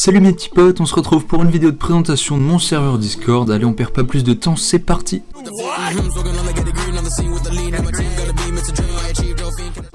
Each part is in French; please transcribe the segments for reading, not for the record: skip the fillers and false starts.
Salut mes petits potes, on se retrouve pour une vidéo de présentation de mon serveur Discord. Allez, on perd pas plus de temps, c'est parti.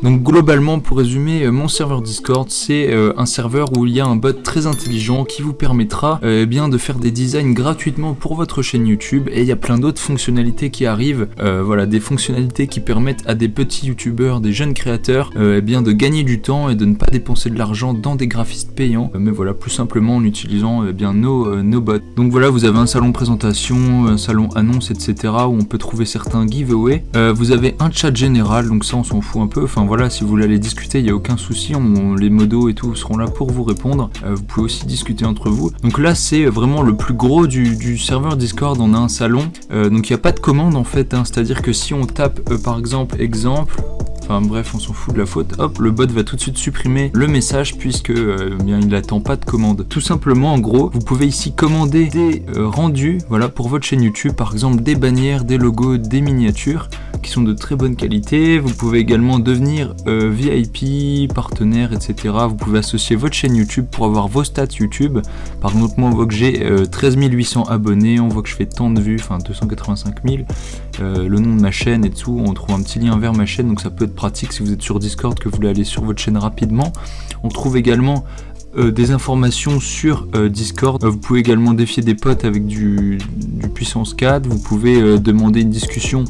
Donc globalement, pour résumer, mon serveur Discord, c'est un serveur où il y a un bot très intelligent qui vous permettra bien de faire des designs gratuitement pour votre chaîne YouTube, et il y a plein d'autres fonctionnalités qui arrivent, voilà, des fonctionnalités qui permettent à des petits youtubeurs, des jeunes créateurs, bien de gagner du temps et de ne pas dépenser de l'argent dans des graphistes payants, mais voilà, plus simplement en utilisant bien nos bots. Donc voilà, vous avez un salon présentation, un salon annonce, etc. où on peut trouver certains giveaways. Vous avez un chat général, donc ça on s'en fout un peu, enfin voilà, si vous voulez aller discuter, il n'y a aucun souci, les modos et tout seront là pour vous répondre. Vous pouvez aussi discuter entre vous. Donc là c'est vraiment le plus gros du serveur Discord, on a un salon, donc il n'y a pas de commande en fait, c'est à dire que si on tape par exemple, enfin bref, on s'en fout de la faute, hop, le bot va tout de suite supprimer le message puisque bien il n'attend pas de commande. Tout simplement, en gros, vous pouvez ici commander des rendus, voilà, pour votre chaîne YouTube, par exemple des bannières, des logos, des miniatures qui sont de très bonne qualité. Vous pouvez également devenir VIP, partenaire, etc. Vous pouvez associer votre chaîne YouTube pour avoir vos stats YouTube. Par exemple, moi on voit que j'ai 13 800 abonnés, on voit que je fais tant de vues, enfin 285 000, le nom de ma chaîne et tout, on trouve un petit lien vers ma chaîne, donc ça peut être pratique si vous êtes sur Discord, que vous voulez aller sur votre chaîne rapidement. On trouve également des informations sur Discord. Vous pouvez également défier des potes avec du puissance 4. Vous pouvez demander une discussion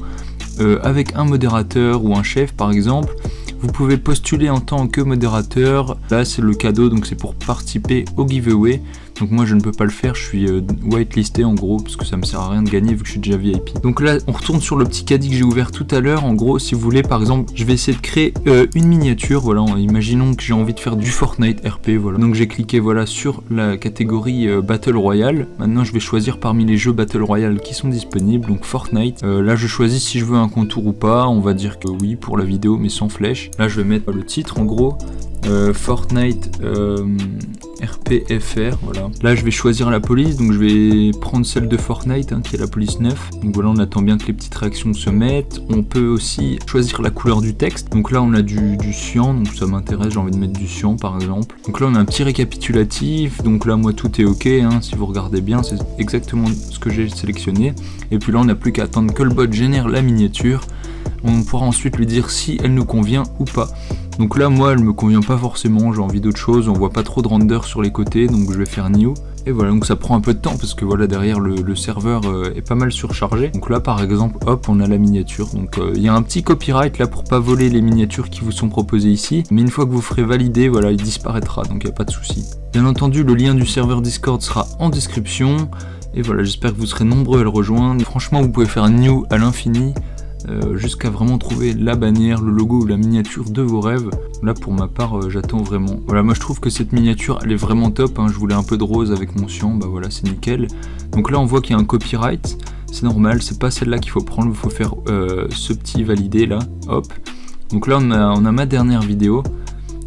avec un modérateur ou un chef par exemple. Vous pouvez postuler en tant que modérateur. Là c'est le cadeau, donc c'est pour participer au giveaway. Donc moi je ne peux pas le faire, je suis whitelisté en gros, parce que ça me sert à rien de gagner vu que je suis déjà VIP. Donc là on retourne sur le petit caddie que j'ai ouvert tout à l'heure. En gros, si vous voulez, par exemple, je vais essayer de créer une miniature. Voilà, imaginons que j'ai envie de faire du Fortnite RP, voilà. Donc j'ai cliqué voilà sur la catégorie Battle Royale. Maintenant je vais choisir parmi les jeux Battle Royale qui sont disponibles, donc Fortnite. Là je choisis si je veux un contour ou pas, on va dire que oui pour la vidéo mais sans flèche. Là je vais mettre le titre en gros. Fortnite RPFR, voilà. Là je vais choisir la police, donc je vais prendre celle de Fortnite qui est la police 9. Donc voilà, on attend bien que les petites réactions se mettent. On peut aussi choisir la couleur du texte. Donc là on a du cyan, donc ça m'intéresse, j'ai envie de mettre du cyan par exemple. Donc là on a un petit récapitulatif, donc là moi tout est ok, si vous regardez bien c'est exactement ce que j'ai sélectionné. Et puis là on n'a plus qu'à attendre que le bot génère la miniature. On pourra ensuite lui dire si elle nous convient ou pas. Donc là moi elle me convient pas forcément, j'ai envie d'autre chose, on voit pas trop de render sur les côtés, donc je vais faire new. Et voilà, donc ça prend un peu de temps parce que voilà, derrière le serveur est pas mal surchargé. Donc là par exemple, hop, on a la miniature. Donc il y a un petit copyright là pour pas voler les miniatures qui vous sont proposées ici. Mais une fois que vous ferez valider, voilà, il disparaîtra, donc il n'y a pas de souci. Bien entendu, le lien du serveur Discord sera en description. Et voilà, j'espère que vous serez nombreux à le rejoindre. Franchement, vous pouvez faire new à l'infini. Jusqu'à vraiment trouver la bannière, le logo ou la miniature de vos rêves. Là pour ma part j'attends vraiment. Voilà, moi je trouve que cette miniature elle est vraiment top, je voulais un peu de rose avec mon cyan, bah voilà, c'est nickel. Donc là on voit qu'il y a un copyright, c'est normal, c'est pas celle-là qu'il faut prendre, il faut faire ce petit valider là, hop. Donc là on a ma dernière vidéo.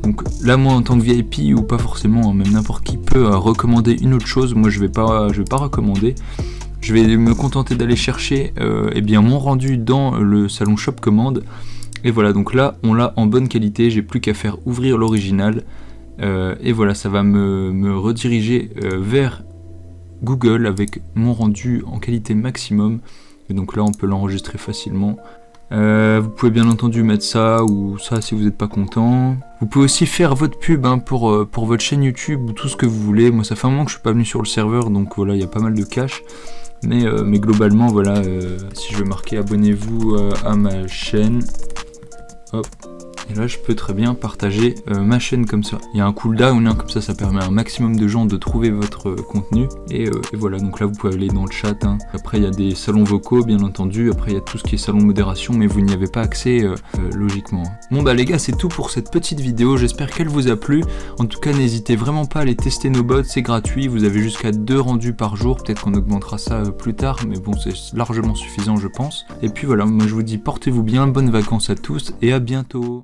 Donc là moi en tant que VIP ou pas forcément, même n'importe qui peut recommander une autre chose, moi je vais pas recommander. Je vais me contenter d'aller chercher eh bien, mon rendu dans le salon Shop Commande. Et voilà, donc là, on l'a en bonne qualité. J'ai plus qu'à faire ouvrir l'original. Et voilà, ça va me rediriger vers Google avec mon rendu en qualité maximum. Et donc là, on peut l'enregistrer facilement. Vous pouvez bien entendu mettre ça ou ça si vous n'êtes pas content. Vous pouvez aussi faire votre pub pour votre chaîne YouTube ou tout ce que vous voulez. Moi, ça fait un moment que je suis pas venu sur le serveur, donc voilà, il y a pas mal de cash. Mais globalement, voilà, si je veux marquer abonnez-vous à ma chaîne, hop, et là je peux très bien partager ma chaîne comme ça. Il y a un cooldown, comme ça permet à un maximum de gens de trouver votre contenu. Et voilà, donc là vous pouvez aller dans le chat. Après il y a des salons vocaux bien entendu, après il y a tout ce qui est salon de modération, mais vous n'y avez pas accès logiquement. Bon bah les gars, c'est tout pour cette petite vidéo, j'espère qu'elle vous a plu. En tout cas n'hésitez vraiment pas à aller tester nos bots, c'est gratuit, vous avez jusqu'à 2 rendus par jour, peut-être qu'on augmentera ça plus tard, mais bon c'est largement suffisant je pense. Et puis voilà, moi je vous dis portez-vous bien, bonnes vacances à tous et à bientôt.